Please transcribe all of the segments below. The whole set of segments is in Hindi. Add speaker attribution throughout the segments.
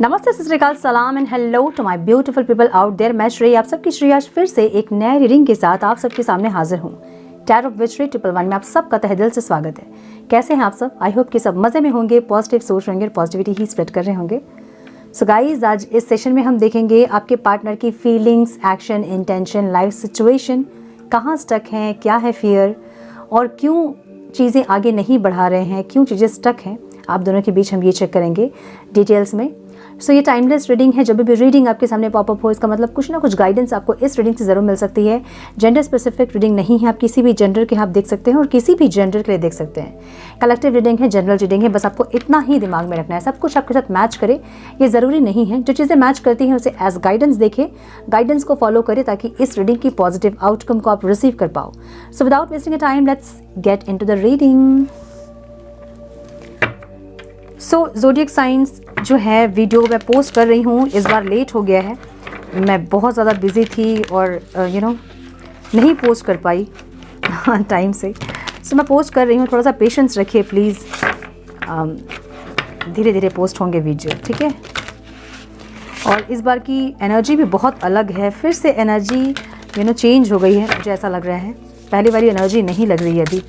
Speaker 1: नमस्ते, सत श्री अकाल, सलाम and hello to my beautiful people out there. मैं श्रेया, आप सबकी श्रेया फिर से एक नए रीडिंग के साथ आप सबके सामने हाजिर हूँ। टैरो विद श्री 111 में आप सबका तहे दिल से स्वागत है। कैसे हैं आप सब? आई होप कि सब मज़े में होंगे, पॉजिटिव सोच रहे होंगे, पॉजिटिविटी ही स्प्रेड कर रहे होंगे। सो गाइज, आज इस सेशन में हम देखेंगे आपके पार्टनर की feelings, action, intention, life situation, कहाँ स्टक हैं, क्या है फियर और क्यों चीज़ें आगे नहीं बढ़ा रहे हैं, क्यों चीज़ें स्टक हैं। आप दोनों के बीच हम ये चेक करेंगे डिटेल्स में। सो ये टाइमलेस रीडिंग है। जब भी रीडिंग आपके सामने पॉपअप हो, इसका मतलब कुछ ना कुछ गाइडेंस आपको इस रीडिंग से ज़रूर मिल सकती है। जेंडर स्पेसिफिक रीडिंग नहीं है, आप किसी भी जेंडर के आप देख सकते हैं और किसी भी जेंडर के लिए देख सकते हैं। कलेक्टिव रीडिंग है, जनरल रीडिंग है। बस आपको इतना ही दिमाग में रखना है, सब कुछ आपके साथ मैच करे ये ज़रूरी नहीं है। जो चीज़ें मैच करती हैं उसे एज गाइडेंस देखें, गाइडेंस को फॉलो करें ताकि इस रीडिंग की पॉजिटिव आउटकम को आप रिसीव कर पाओ। So without wasting a time, let's get into the reading. So zodiac science जो है वीडियो मैं पोस्ट कर रही हूँ, इस बार लेट हो गया है। मैं बहुत ज़्यादा बिज़ी थी और नहीं पोस्ट कर पाई टाइम से। सो मैं पोस्ट कर रही हूँ, थोड़ा सा पेशेंस रखिए प्लीज़। धीरे धीरे पोस्ट होंगे वीडियो, ठीक है। और इस बार की एनर्जी भी बहुत अलग है। फिर से एनर्जी चेंज हो गई है, मुझे ऐसा लग रहा है। पहली वाली एनर्जी नहीं लग रही है अभी।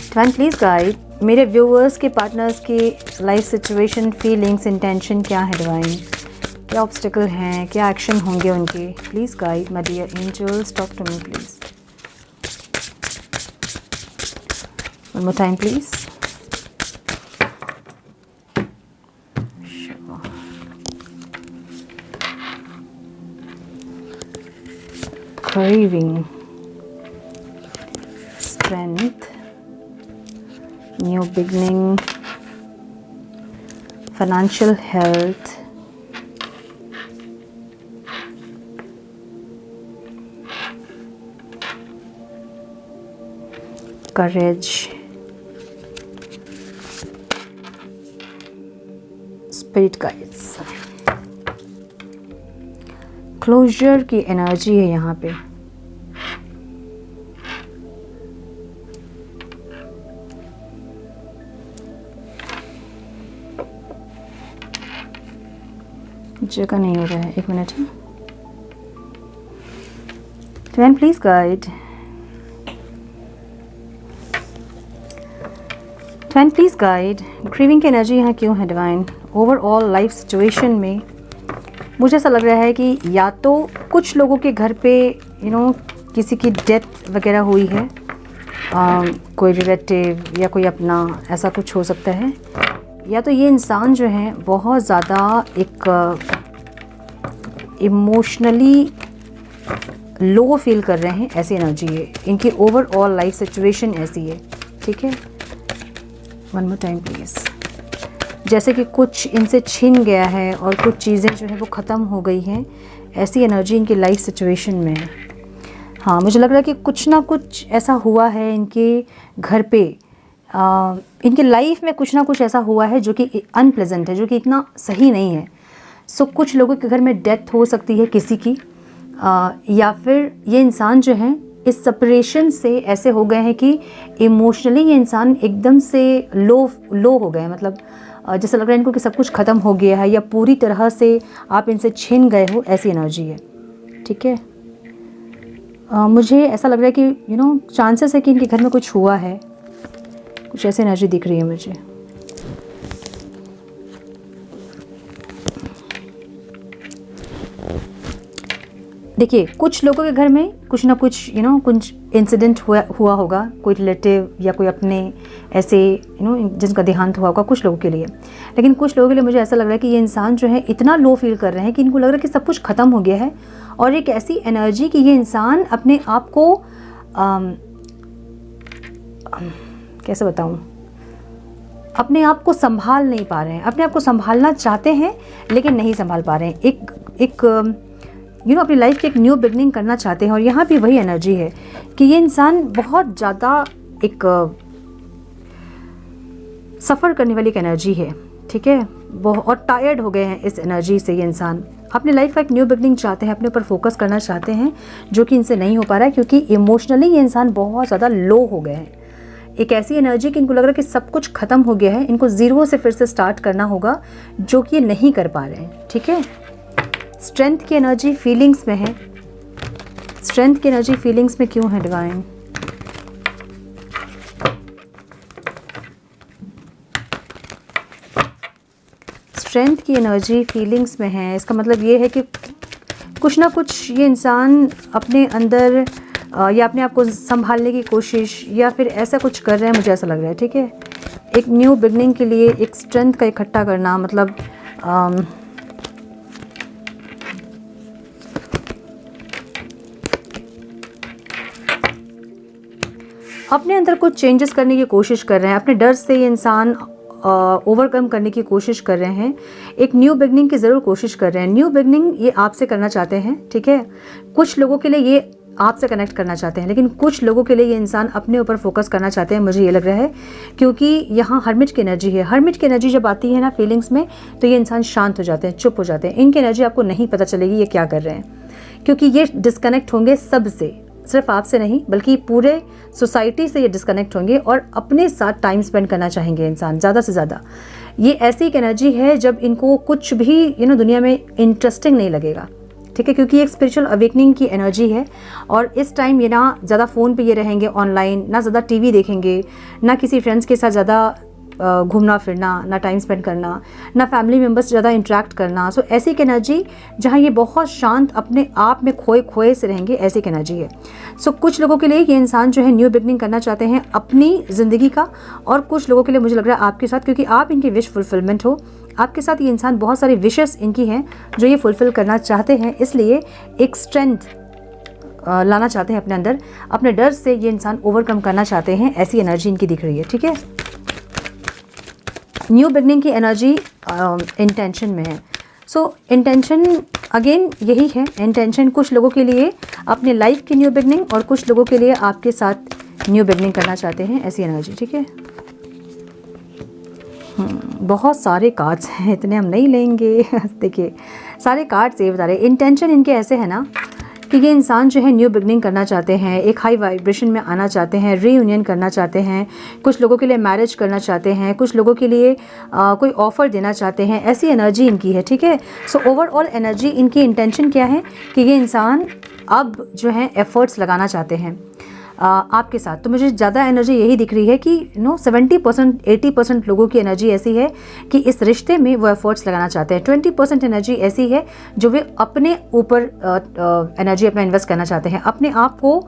Speaker 1: डिवाइन प्लीज़ गाइड मेरे व्यूअर्स के, पार्टनर्स की लाइफ सिचुएशन, फीलिंग्स, इंटेंशन क्या है डिवाइन, क्या ऑब्स्टिकल हैं, क्या एक्शन होंगे उनके। Please guide my dear angels, talk to me please. One more time please. Craving, strength, new beginning, financial health, courage, spirit guides, closure की एनर्जी है यहाँ पे। जगह नहीं हो रहा है, एक मिनट है। Divine please guide, divine please guide grieving की एनर्जी यहाँ क्यों है डिवाइन। ओवरऑल लाइफ सिचुएशन में मुझे ऐसा लग रहा है कि या तो कुछ लोगों के घर पे किसी की डेथ वगैरह हुई है, कोई रिलेटिव या कोई अपना, ऐसा कुछ हो सकता है। या तो ये इंसान जो है बहुत ज़्यादा एक इमोशनली लो फील कर रहे हैं, ऐसी एनर्जी है इनकी। ओवरऑल लाइफ सिचुएशन ऐसी है, ठीक है। One more time please. जैसे कि कुछ इनसे छिन गया है और कुछ चीज़ें जो है वो ख़त्म हो गई हैं, ऐसी एनर्जी इनकी लाइफ सिचुएशन में है। हाँ, मुझे लग रहा है कि कुछ ना कुछ ऐसा हुआ है इनके घर पे, इनकी लाइफ में कुछ ना कुछ ऐसा हुआ है जो कि अनप्लेजेंट है, जो कि इतना सही नहीं है। सो कुछ लोगों के घर में डेथ हो सकती है किसी की, या फिर ये इंसान जो है इस सेपरेशन से ऐसे हो गए हैं कि इमोशनली ये इंसान एकदम से लो हो गए हैं। मतलब जैसा लग रहा है इनको कि सब कुछ ख़त्म हो गया है या पूरी तरह से आप इनसे छिन गए हो, ऐसी एनर्जी है, ठीक है। मुझे ऐसा लग रहा है कि चांसेस है कि इनके घर में कुछ हुआ है, कुछ ऐसी एनर्जी दिख रही है मुझे। देखिए, कुछ लोगों के घर में कुछ ना कुछ कुछ इंसिडेंट हुआ होगा, कोई रिलेटिव या कोई अपने ऐसे जिनका देहांत हुआ होगा कुछ लोगों के लिए। लेकिन कुछ लोगों के लिए मुझे ऐसा लग रहा है कि ये इंसान जो है इतना लो फील कर रहे हैं कि इनको लग रहा है कि सब कुछ ख़त्म हो गया है। और एक ऐसी एनर्जी कि ये इंसान अपने आप को कैसे बताऊँ, अपने आप को संभाल नहीं पा रहे हैं। अपने आप को संभालना चाहते हैं लेकिन नहीं संभाल पा रहे हैं। एक अपनी लाइफ की एक न्यू बिगनिंग करना चाहते हैं। और यहाँ भी वही एनर्जी है कि ये इंसान बहुत ज़्यादा एक सफ़र करने वाली एक एनर्जी है, ठीक है। बहुत टायर्ड हो गए हैं इस एनर्जी से। ये इंसान अपनी लाइफ का एक न्यू बिगनिंग चाहते हैं, अपने ऊपर फोकस करना चाहते हैं, जो कि इनसे नहीं हो पा रहा है क्योंकि इमोशनली ये इंसान बहुत ज़्यादा लो हो गए हैं। एक ऐसी एनर्जी कि इनको लग रहा है कि सब कुछ ख़त्म हो गया है, इनको ज़ीरो से फिर से स्टार्ट करना होगा, जो कि ये नहीं कर पा रहे हैं। ठीक है, स्ट्रेंथ की एनर्जी फीलिंग्स में है। स्ट्रेंथ की एनर्जी फीलिंग्स में क्यों है डिवाइन? स्ट्रेंथ की एनर्जी फीलिंग्स में है, इसका मतलब ये है कि कुछ ना कुछ ये इंसान अपने अंदर या अपने आप को संभालने की कोशिश या फिर ऐसा कुछ कर रहे हैं, मुझे ऐसा लग रहा है। ठीक है, एक न्यू बिगनिंग के लिए एक स्ट्रेंथ का इकट्ठा करना, मतलब अपने अंदर कुछ चेंजेस करने की कोशिश कर रहे हैं। अपने डर से ये इंसान ओवरकम करने की कोशिश कर रहे हैं। एक न्यू बिगनिंग की ज़रूर कोशिश कर रहे हैं। न्यू बिगनिंग ये आपसे करना चाहते हैं। ठीक है, कुछ लोगों के लिए ये आपसे कनेक्ट करना चाहते हैं, लेकिन कुछ लोगों के लिए ये इंसान अपने ऊपर फोकस करना चाहते हैं, मुझे ये लग रहा है, क्योंकि यहाँ हर्मिट की एनर्जी है। हर्मिट की एनर्जी जब आती है ना फीलिंग्स में, तो ये इंसान शांत हो जाते हैं, चुप हो जाते हैं। इनकी एनर्जी आपको नहीं पता चलेगी ये क्या कर रहे हैं, क्योंकि ये डिस्कनेक्ट होंगे सबसे, सिर्फ आपसे नहीं बल्कि पूरे सोसाइटी से ये डिस्कनेक्ट होंगे और अपने साथ टाइम स्पेंड करना चाहेंगे इंसान ज़्यादा से ज़्यादा। ये ऐसी एक एनर्जी है जब इनको कुछ भी दुनिया में इंटरेस्टिंग नहीं लगेगा। ठीक है, क्योंकि एक स्पिरिचुअल अवेकनिंग की एनर्जी है और इस टाइम ये ना ज़्यादा फ़ोन पे ये रहेंगे ऑनलाइन, ना ज़्यादा टीवी देखेंगे, ना किसी फ्रेंड्स के साथ ज़्यादा घूमना फिरना, ना टाइम स्पेंड करना, ना फैमिली मेम्बर्स से ज़्यादा इंटरेक्ट करना। सो ऐसी एक एनर्जी जहाँ ये बहुत शांत अपने आप में खोए खोए से रहेंगे, ऐसी एक एनर्जी है। सो कुछ लोगों के लिए ये इंसान जो है न्यू बिगनिंग करना चाहते हैं अपनी ज़िंदगी का, और कुछ लोगों के लिए मुझे लग रहा है आपके साथ, क्योंकि आप इनकी विश फुलफिलमेंट हो। आपके साथ ये इंसान बहुत सारी विशेस इनकी हैं जो ये फुलफ़िल करना चाहते हैं, इसलिए एक स्ट्रेंथ लाना चाहते हैं अपने अंदर। अपने डर से ये इंसान ओवरकम करना चाहते हैं, ऐसी एनर्जी इनकी दिख रही है। ठीक है, न्यू बिगनिंग की एनर्जी इंटेंशन में है। सो इंटेंशन अगेन यही है, इंटेंशन कुछ लोगों के लिए अपने लाइफ की न्यू बिगनिंग और कुछ लोगों के लिए आपके साथ न्यू बिगनिंग करना चाहते हैं, ऐसी एनर्जी। ठीक है, बहुत सारे कार्ड्स हैं, इतने हम नहीं लेंगे। देखिए सारे कार्ड्स ये बता रहे हैं, इंटेंशन इनके ऐसे है ना कि ये इंसान जो है न्यू बिगनिंग करना चाहते हैं, एक हाई वाइब्रेशन में आना चाहते हैं, रीयूनियन करना चाहते हैं, कुछ लोगों के लिए मैरिज करना चाहते हैं, कुछ लोगों के लिए कोई ऑफ़र देना चाहते हैं, ऐसी एनर्जी इनकी है। ठीक है, सो ओवरऑल एनर्जी इनकी इंटेंशन क्या है कि ये इंसान अब जो है एफ़र्ट्स लगाना चाहते हैं आपके साथ। तो मुझे ज़्यादा एनर्जी यही दिख रही है कि 70% 80% लोगों की एनर्जी ऐसी है कि इस रिश्ते में वो एफर्ट्स लगाना चाहते हैं। 20% एनर्जी ऐसी है जो वे अपने ऊपर एनर्जी अपना इन्वेस्ट करना चाहते हैं, अपने आप को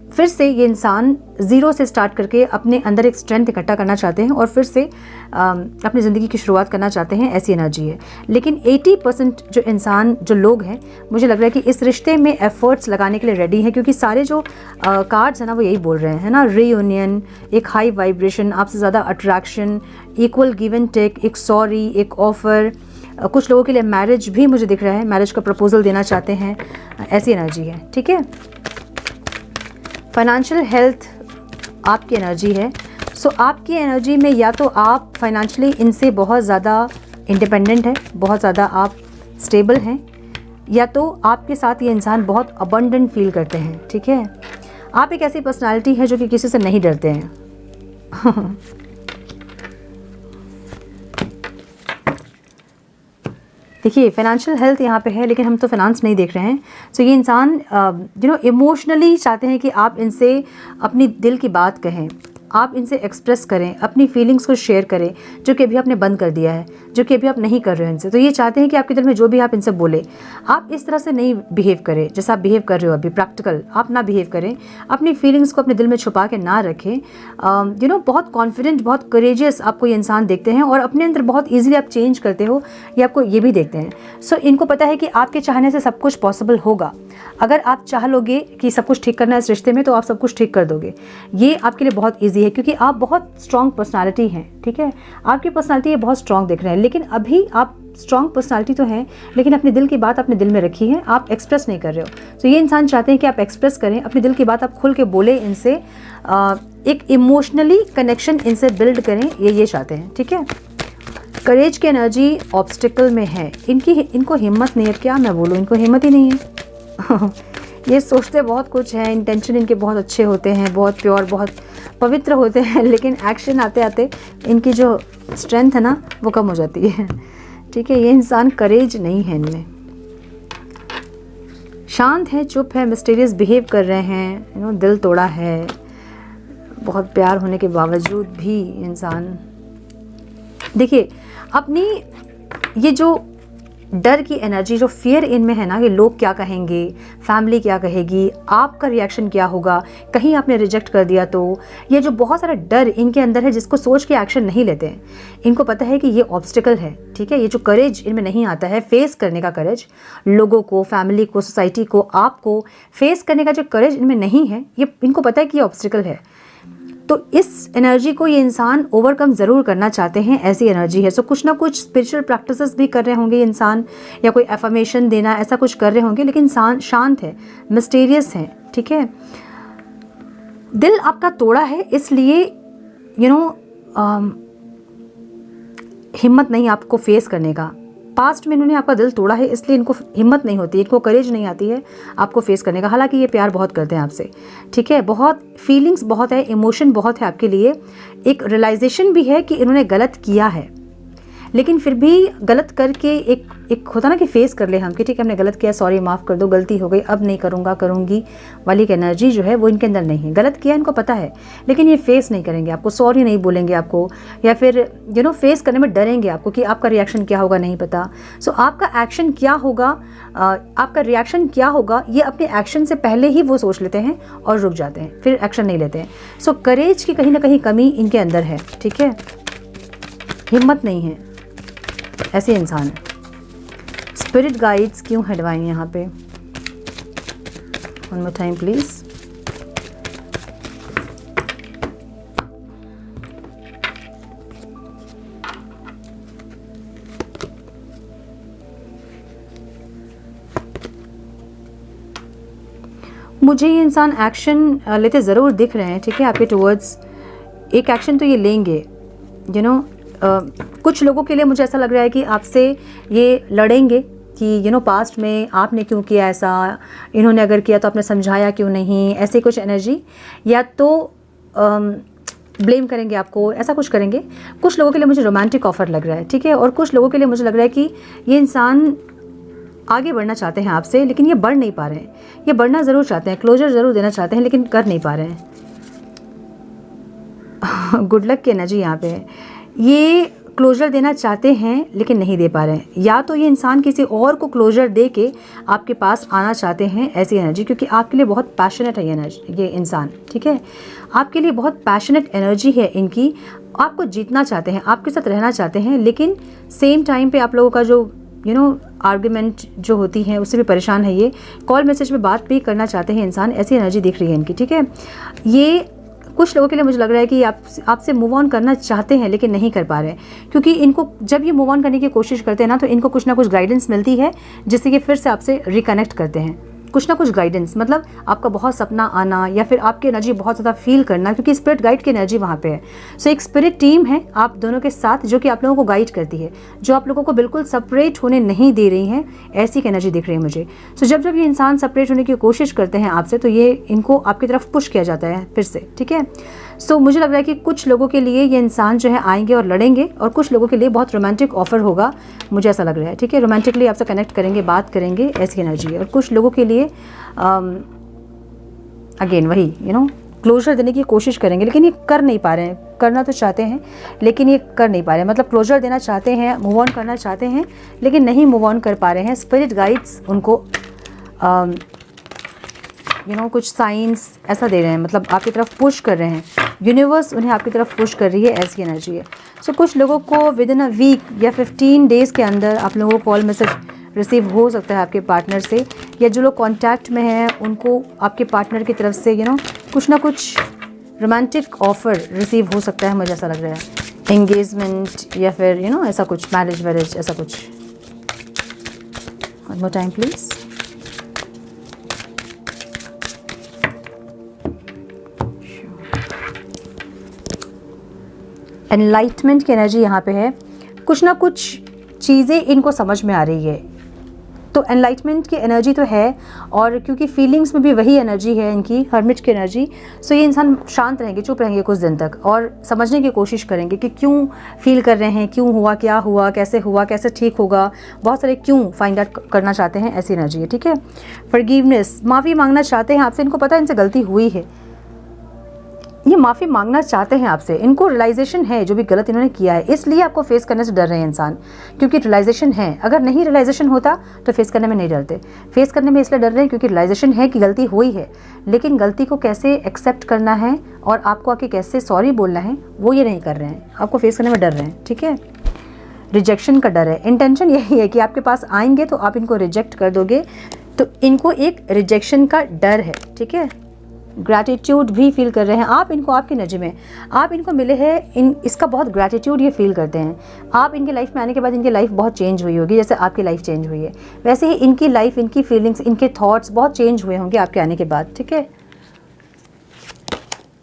Speaker 1: फिर से ये इंसान ज़ीरो से स्टार्ट करके अपने अंदर एक स्ट्रेंथ इकट्ठा करना चाहते हैं और फिर से अपनी ज़िंदगी की शुरुआत करना चाहते हैं, ऐसी एनर्जी है। लेकिन 80% जो इंसान जो लोग हैं, मुझे लग रहा है कि इस रिश्ते में एफ़र्ट्स लगाने के लिए रेडी हैं, क्योंकि सारे जो कार्ड्स हैं ना वो यही बोल रहे हैं ना, रीयूनियन, एक हाई वाइब्रेशन, आपसे ज़्यादा attraction, equal give and take, एक सॉरी, एक ऑफ़र, कुछ लोगों के लिए मैरिज भी मुझे दिख रहा है, मैरिज का प्रपोजल देना चाहते हैं, ऐसी एनर्जी है। ठीक है, फाइनेंशियल हेल्थ आपकी एनर्जी है। सो आपकी एनर्जी में या तो आप फाइनेंशियली इनसे बहुत ज़्यादा इंडिपेंडेंट है, बहुत ज़्यादा आप स्टेबल हैं, या तो आपके साथ ये इंसान बहुत अबंडेंट फील करते हैं। ठीक है, आप एक ऐसी पर्सनालिटी है जो कि किसी से नहीं डरते हैं। देखिए फाइनेंशियल हेल्थ यहाँ पे है, लेकिन हम तो फाइनेंस नहीं देख रहे हैं। सो ये इंसान इमोशनली चाहते हैं कि आप इनसे अपनी दिल की बात कहें, आप इनसे एक्सप्रेस करें, अपनी फीलिंग्स को शेयर करें, जो कि अभी आपने बंद कर दिया है, जो कि अभी आप नहीं कर रहे हो इनसे। तो ये चाहते हैं कि आपके दिल में जो भी आप इनसे बोले, आप इस तरह से नहीं बिहेव करें जैसा आप बिहेव कर रहे हो अभी, प्रैक्टिकल आप ना बिहेव करें, अपनी फीलिंग्स को अपने दिल में छुपा के ना रखें। बहुत कॉन्फिडेंट, बहुत करेजियस आपको ये इंसान देखते हैं और अपने अंदर बहुत ईजिली आप चेंज करते हो, ये आपको ये भी देखते हैं। सो इनको पता है कि आपके चाहने से सब कुछ पॉसिबल होगा। अगर आप चाह लोगे कि सब कुछ ठीक करना है इस रिश्ते में, तो आप सब कुछ ठीक कर दोगे। ये आपके लिए बहुत ईजी है, क्योंकि आप बहुत स्ट्रॉन्ग पर्सनालिटी हैं। ठीक है, आपकी पर्सनालिटी ये बहुत स्ट्रॉन्ग दिख रहे हैं, लेकिन अभी आप स्ट्रॉन्ग पर्सनालिटी तो हैं, लेकिन अपने दिल की बात अपने दिल में रखी है, आप एक्सप्रेस नहीं कर रहे हो। तो ये इंसान चाहते हैं कि आप एक्सप्रेस करें अपनी दिल की बात, आप खुल के बोले इनसे, एक इमोशनली कनेक्शन इनसे बिल्ड करें, ये चाहते हैं। ठीक है, करेज की एनर्जी ऑब्स्टिकल में है, इनको हिम्मत नहीं है। क्या मैं बोलूँ, इनको हिम्मत ही नहीं है। ये सोचते बहुत कुछ है, इंटेंशन इनके बहुत अच्छे होते हैं, बहुत प्योर, बहुत पवित्र होते हैं, लेकिन एक्शन आते आते इनकी जो स्ट्रेंथ है ना वो कम हो जाती है। ठीक है, ये इंसान करेज नहीं है इनमें, शांत है, चुप है, मिस्टीरियस बिहेव कर रहे हैं, दिल तोड़ा है, बहुत प्यार होने के बावजूद भी इंसान, देखिए अपनी ये जो डर की एनर्जी, जो फियर इनमें है ना, कि लोग क्या कहेंगे, फैमिली क्या कहेगी, आपका रिएक्शन क्या होगा, कहीं आपने रिजेक्ट कर दिया तो, ये जो बहुत सारा डर इनके अंदर है जिसको सोच के एक्शन नहीं लेते हैं। इनको पता है कि ये ऑब्स्टिकल है। ठीक है, ये जो करेज इनमें नहीं आता है, फेस करने का करेज, लोगों को, फैमिली को, सोसाइटी को, आपको फेस करने का जो करेज इनमें नहीं है, ये इनको पता है कि ये ऑब्स्टिकल है। तो इस एनर्जी को ये इंसान ओवरकम ज़रूर करना चाहते हैं, ऐसी एनर्जी है। सो कुछ ना कुछ स्पिरिचुअल प्रैक्टिसेस भी कर रहे होंगे इंसान, या कोई एफर्मेशन देना, ऐसा कुछ कर रहे होंगे, लेकिन शांत है, मिस्टीरियस है। ठीक है, दिल आपका तोड़ा है, इसलिए हिम्मत नहीं आपको फेस करने का। पास्ट में इन्होंने आपका दिल तोड़ा है, इसलिए इनको हिम्मत नहीं होती, इनको करेज नहीं आती है आपको फेस करने का। हालांकि ये प्यार बहुत करते हैं आपसे। ठीक है, बहुत फीलिंग्स बहुत है, इमोशन बहुत है आपके लिए, एक रियलाइजेशन भी है कि इन्होंने गलत किया है, लेकिन फिर भी गलत करके एक होता ना कि फेस कर ले हम कि ठीक है हमने गलत किया, सॉरी माफ़ कर दो, गलती हो गई, अब नहीं करूँगा, करूँगी वाली एक एनर्जी जो है वो इनके अंदर नहीं है। गलत किया इनको पता है, लेकिन ये फेस नहीं करेंगे आपको, सॉरी नहीं बोलेंगे आपको, या फिर फेस करने में डरेंगे आपको कि आपका रिएक्शन क्या होगा नहीं पता। सो आपका एक्शन क्या होगा, आपका रिएक्शन क्या होगा, ये अपने एक्शन से पहले ही वो सोच लेते हैं और रुक जाते हैं, फिर एक्शन नहीं लेते हैं। सो करेज की कहीं ना कहीं कमी इनके अंदर है। ठीक है, हिम्मत नहीं है, ऐसे इंसान है। स्पिरिट गाइड्स क्यों हटवाएं यहाँ पे? One more time please. मुझे ये इंसान एक्शन लेते ज़रूर दिख रहे हैं। ठीक है, आपके टुवर्ड्स एक एक्शन तो ये लेंगे। कुछ लोगों के लिए मुझे ऐसा लग रहा है कि आपसे ये लड़ेंगे कि पास्ट में आपने क्यों किया ऐसा, इन्होंने अगर किया तो आपने समझाया क्यों नहीं, ऐसे कुछ एनर्जी, या तो ब्लेम करेंगे आपको, ऐसा कुछ करेंगे। कुछ लोगों के लिए मुझे रोमांटिक ऑफर लग रहा है। ठीक है, और कुछ लोगों के लिए मुझे लग रहा है कि ये इंसान आगे बढ़ना चाहते हैं आपसे, लेकिन ये बढ़ नहीं पा रहे हैं। ये बढ़ना ज़रूर चाहते हैं, क्लोजर ज़रूर देना चाहते हैं, लेकिन कर नहीं पा रहे हैं। गुड लक की एनर्जी यहाँ पे है। ये क्लोजर देना चाहते हैं लेकिन नहीं दे पा रहे हैं, या तो ये इंसान किसी और को क्लोजर दे के आपके पास आना चाहते हैं, ऐसी एनर्जी, क्योंकि आपके लिए बहुत पैशनेट है ये इंसान। ठीक है, आपके लिए बहुत पैशनेट एनर्जी है इनकी, आपको जीतना चाहते हैं, आपके साथ रहना चाहते हैं, लेकिन सेम टाइम पे आप लोगों का जो आर्ग्यूमेंट जो होती हैं उससे भी परेशान है। ये कॉल मैसेज में बात भी करना चाहते हैं इंसान, ऐसी एनर्जी दिख रही है इनकी। ठीक है, ये कुछ लोगों के लिए मुझे लग रहा है कि आपसे मूव ऑन करना चाहते हैं लेकिन नहीं कर पा रहे हैं, क्योंकि इनको जब ये मूव ऑन करने की कोशिश करते हैं ना, तो इनको कुछ ना कुछ गाइडेंस मिलती है जिससे कि फिर से आपसे रिकनेक्ट करते हैं। कुछ ना कुछ गाइडेंस, मतलब आपका बहुत सपना आना, या फिर आपकी एनर्जी बहुत ज़्यादा फील करना, क्योंकि स्पिरिट गाइड की एनर्जी वहाँ पे है। सो एक स्पिरिट टीम है आप दोनों के साथ, जो कि आप लोगों को गाइड करती है, जो आप लोगों को बिल्कुल सेपरेट होने नहीं दे रही हैं, ऐसी एक एनर्जी दिख रही है मुझे। सो जब जब ये इंसान सेपरेट होने की कोशिश करते हैं आपसे, तो ये इनको आपकी तरफ पुश किया जाता है फिर से। ठीक है, सो मुझे लग रहा है कि कुछ लोगों के लिए ये इंसान जो है आएंगे और लड़ेंगे, और कुछ लोगों के लिए बहुत रोमांटिक ऑफर होगा, मुझे ऐसा लग रहा है। ठीक है, रोमांटिकली आपसे कनेक्ट करेंगे, बात करेंगे, ऐसी एनर्जी है। और कुछ लोगों के लिए अगेन वही क्लोजर देने की कोशिश करेंगे, लेकिन ये कर नहीं पा रहे हैं। करना तो चाहते हैं लेकिन ये कर नहीं पा रहे हैं, मतलब क्लोजर देना चाहते हैं, मूव ऑन करना चाहते हैं, लेकिन नहीं मूव ऑन कर पा रहे हैं। स्पिरिट गाइड्स उनको कुछ साइंस ऐसा दे रहे हैं, मतलब आपकी तरफ पुश कर रहे हैं, यूनिवर्स उन्हें आपकी तरफ पुश कर रही है, ऐसी एनर्जी है। सो कुछ लोगों को विद इन अ वीक या 15 डेज़ के अंदर आप लोगों को कॉल मैसेज रिसीव हो सकता है आपके पार्टनर से, या जो लोग कांटेक्ट में हैं उनको आपके पार्टनर की तरफ से कुछ ना कुछ रोमांटिक ऑफर रिसीव हो सकता है, मुझे ऐसा लग रहा है। एंगेजमेंट या फिर ऐसा कुछ, मैरिज वैरिज, ऐसा कुछ। One more time please. Enlightenment की एनर्जी यहाँ पे है। कुछ ना कुछ चीज़ें इनको समझ में आ रही है, तो एनलाइटमेंट की एनर्जी तो है, और क्योंकि फीलिंग्स में भी वही एनर्जी है इनकी, हर्मिट की एनर्जी, सो ये इंसान शांत रहेंगे, चुप रहेंगे कुछ दिन तक और समझने की कोशिश करेंगे कि क्यों फील कर रहे हैं, क्यों हुआ, क्या हुआ, कैसे ठीक होगा, बहुत सारे क्यों फाइंड आउट करना चाहते हैं, ऐसी एनर्जी है। ठीक है, फॉरगिवनेस, माफ़ी मांगना चाहते हैं आपसे, इनको पता है इनसे गलती हुई है, ये माफ़ी मांगना चाहते हैं आपसे, इनको रियलाइजेशन है जो भी गलत इन्होंने किया है, इसलिए आपको फेस करने से डर रहे हैं इंसान, क्योंकि रियलाइजेशन है। अगर नहीं रियलाइजेशन होता तो फेस करने में नहीं डरते, फेस करने में इसलिए डर रहे हैं क्योंकि रियलाइजेशन है कि गलती हुई है, लेकिन गलती को कैसे एक्सेप्ट करना है और आपको आके कैसे सॉरी बोलना है वो ये नहीं कर रहे हैं, आपको फेस करने में डर रहे हैं। ठीक है, रिजेक्शन का डर है, इंटेंशन यही है कि आपके पास आएंगे तो आप इनको रिजेक्ट कर दोगे, तो इनको एक रिजेक्शन का डर है। ठीक है, ग्रैटिट्यूड भी फील कर रहे हैं आप इनको, आपकी एनर्जी में आप इनको मिले हैं, इसका बहुत ग्रैटिट्यूड ये फील करते हैं। आप इनके लाइफ में आने के बाद इनकी लाइफ बहुत चेंज हुई होगी, जैसे आपकी लाइफ चेंज हुई है वैसे ही इनकी लाइफ, इनकी फीलिंग्स, इनके थॉट्स बहुत चेंज हुए होंगे आपके आने के बाद। ठीक है,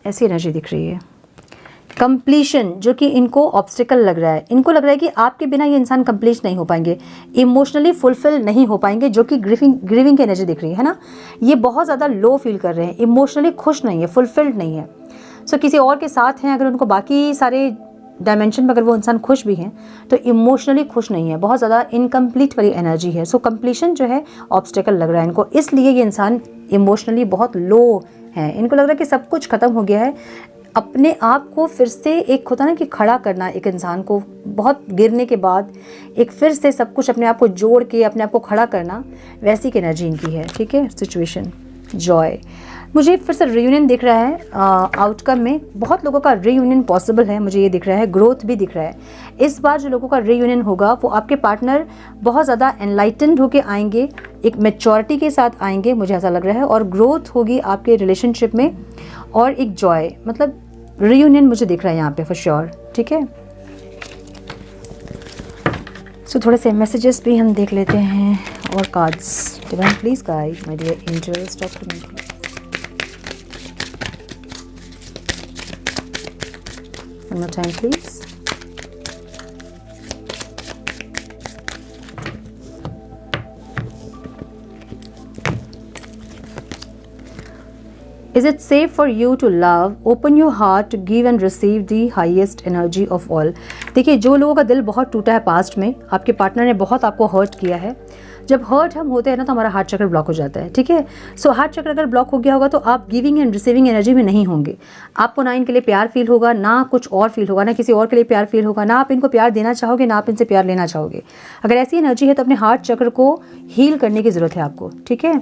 Speaker 1: ऐसी एनर्जी दिख रही है। कंप्लीशन, जो कि इनको ऑब्स्टिकल लग रहा है, इनको लग रहा है कि आपके बिना ये इंसान कंप्लीट नहीं हो पाएंगे, इमोशनली फुलफिल नहीं हो पाएंगे, जो कि ग्रीविंग की एनर्जी दिख रही है ना, ये बहुत ज़्यादा लो फील कर रहे हैं, इमोशनली खुश नहीं है, फुलफिल्ड नहीं है। सो किसी और के साथ हैं, अगर उनको बाकी सारे डायमेंशन में अगर वो इंसान खुश भी हैं तो इमोशनली खुश नहीं है, बहुत ज़्यादा इनकम्प्लीट वाली एनर्जी है। सो कंप्लीशन जो है ऑब्स्टिकल लग रहा है इनको, इसलिए ये इंसान इमोशनली बहुत लो है, इनको लग रहा है कि सब कुछ ख़त्म हो गया है। अपने आप को फिर से एक होता ना कि खड़ा करना, एक इंसान को बहुत गिरने के बाद एक फिर से सब कुछ अपने आप को जोड़ के अपने आप को खड़ा करना, वैसी की एनर्जी इनकी है। ठीक है, सिचुएशन जॉय, मुझे फिर से रीयूनियन दिख रहा है आउटकम में, बहुत लोगों का रीयूनियन पॉसिबल है, मुझे ये दिख रहा है, ग्रोथ भी दिख रहा है। इस बार जो लोगों का रीयूनियन होगा वो आपके पार्टनर बहुत ज़्यादा एनलाइटेंड होके आएंगे, एक मैच्योरिटी के साथ आएंगे, मुझे ऐसा लग रहा है, और ग्रोथ होगी आपके रिलेशनशिप में, और एक जॉय, मतलब रीयूनियन मुझे दिख रहा है यहाँ पे फॉर श्योर। ठीक है, सो थोड़े से मैसेजेस भी हम देख लेते हैं और cards. Divine please guide my dear angels, talk to me. One more time please. Is it safe for you to love? Open your heart to give and receive the highest energy of all. देखिए, जो लोगों का दिल बहुत टूटा है पास्ट में, आपके पार्टनर ने बहुत आपको हर्ट किया है, जब हर्ट हम होते हैं ना तो हमारा हार्ट चक्र ब्लॉक हो जाता है। ठीक है, सो हार्ट चक्र अगर ब्लॉक हो गया होगा तो आप गिविंग एंड रिसीविंग एनर्जी में नहीं होंगे, आपको ना इनके लिए प्यार फील होगा, ना कुछ और फील होगा, ना किसी और के लिए प्यार फील होगा, ना आप इनको प्यार देना चाहोगे, ना आप इनसे प्यार लेना चाहोगे। अगर ऐसी एनर्जी है तो अपने हार्ट चक्र को हील करने की ज़रूरत है आपको। ठीक है,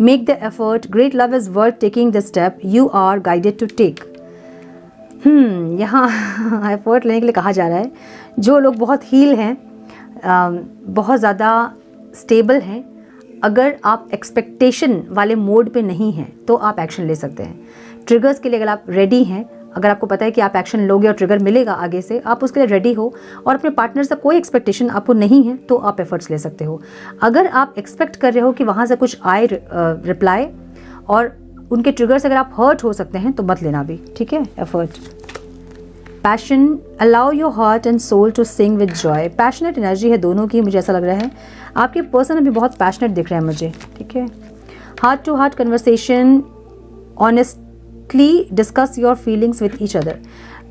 Speaker 1: make the effort, great love is worth taking the step you are guided to take. यहाँ एफर्ट लेने के लिए कहा जा रहा है, जो लोग बहुत हील हैं, बहुत ज़्यादा स्टेबल हैं, अगर आप एक्सपेक्टेशन वाले मोड पे नहीं हैं तो आप एक्शन ले सकते हैं। ट्रिगर्स के लिए अगर आप रेडी हैं, अगर आपको पता है कि आप एक्शन लोगे और ट्रिगर मिलेगा आगे से, आप उसके लिए रेडी हो, और अपने पार्टनर से कोई एक्सपेक्टेशन आपको नहीं है तो आप एफर्ट्स ले सकते हो। अगर आप एक्सपेक्ट कर रहे हो कि वहाँ से कुछ आए रिप्लाई और उनके ट्रिगर से अगर आप हर्ट हो सकते हैं तो मत लेना भी। ठीक है, effort. Passion, allow your heart and soul to sing with joy. Passionate energy है दोनों की, मुझे ऐसा लग रहा है आपके पर्सन अभी बहुत पैशनेट दिख रहे हैं मुझे। ठीक है, heart to heart conversation, honestly discuss your feelings with each other.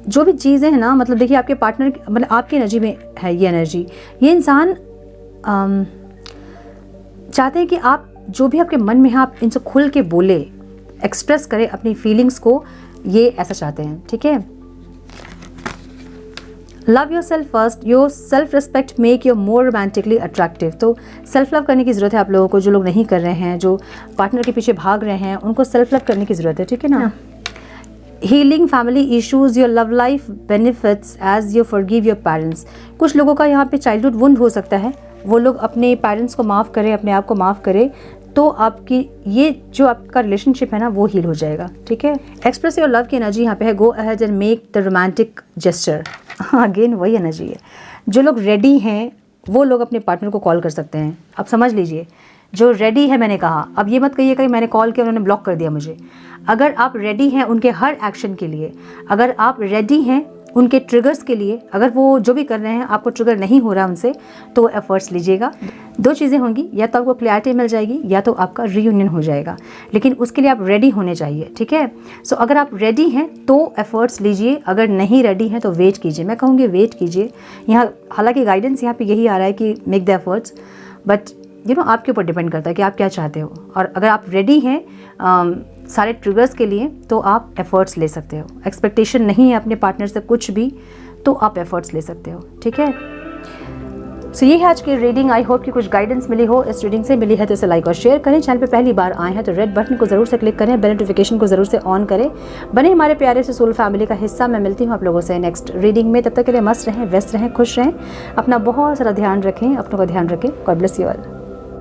Speaker 1: जो भी चीज़ें हैं ना, मतलब देखिए आपके पार्टनर, मतलब आपकी एनर्जी में है ये एनर्जी, ये इंसान चाहते हैं कि आप जो भी आपके मन में है आप इनसे खुल के बोले, एक्सप्रेस करें अपनी फीलिंग्स को, ये ऐसा चाहते हैं। ठीक है, love your self first, your self respect make you more romantically attractive. तो सेल्फ लव करने की ज़रूरत है आप लोगों को, जो लोग नहीं कर रहे हैं, जो पार्टनर के पीछे भाग रहे हैं, उनको सेल्फ लव करने की ज़रूरत है। ठीक है ना, healing family issues, your love life benefits as you forgive your parents. कुछ लोगों का यहाँ पे चाइल्डहुड वुंड हो सकता है, वो लोग अपने पेरेंट्स को माफ़ करें, अपने आप को माफ़ करें, तो आपकी ये जो आपका रिलेशनशिप है ना वो हील हो जाएगा। ठीक है, एक्सप्रेस योर लव की एनर्जी यहाँ पे है, go ahead and make the romantic gesture. Again वही एनर्जी है, जो लोग रेडी हैं वो लोग अपने पार्टनर को कॉल कर सकते हैं। अब समझ लीजिए, जो रेडी है, मैंने कहा, अब ये मत कहिएगा कि मैंने कॉल किया उन्होंने ब्लॉक कर दिया मुझे। अगर आप रेडी हैं उनके हर एक्शन के लिए, अगर आप रेडी हैं उनके ट्रिगर्स के लिए, अगर वो जो भी कर रहे हैं आपको ट्रिगर नहीं हो रहा उनसे, तो एफर्ट्स लीजिएगा। दो चीज़ें होंगी, या तो आपको क्लैरिटी मिल जाएगी या तो आपका रीयूनियन हो जाएगा, लेकिन उसके लिए आप रेडी होने चाहिए, ठीक है। सो अगर आप रेडी हैं तो एफर्ट्स लीजिए, अगर नहीं रेडी हैं तो वेट कीजिए। मैं कहूँगी वेट कीजिए। यहाँ हालांकि गाइडेंस यहाँ पे यही आ रहा है कि मेक द एफर्ट्स, बट आपके ऊपर डिपेंड करता है कि आप क्या चाहते हो। और अगर आप रेडी हैं सारे ट्रिगर्स के लिए तो आप एफर्ट्स ले सकते हो। एक्सपेक्टेशन नहीं है अपने पार्टनर से कुछ भी, तो आप एफर्ट्स ले सकते हो, ठीक है। सो ये है आज की रीडिंग। आई होप कि कुछ गाइडेंस मिली हो। इस रीडिंग से मिली है तो इसे लाइक और शेयर करें। चैनल पे पहली बार आए हैं तो रेड बटन को जरूर से क्लिक करें, बेल नोटिफिकेशन को जरूर से ऑन करें। बने हमारे प्यारे से सोल फैमिली का हिस्सा। मैं मिलती हूँ आप लोगों से नेक्स्ट रीडिंग में। तब तक के लिए मस्त रहें, व्यस्त रहें, खुश रहें, अपना बहुत सारा ध्यान रखें, अपनों का ध्यान रखें। God bless you all.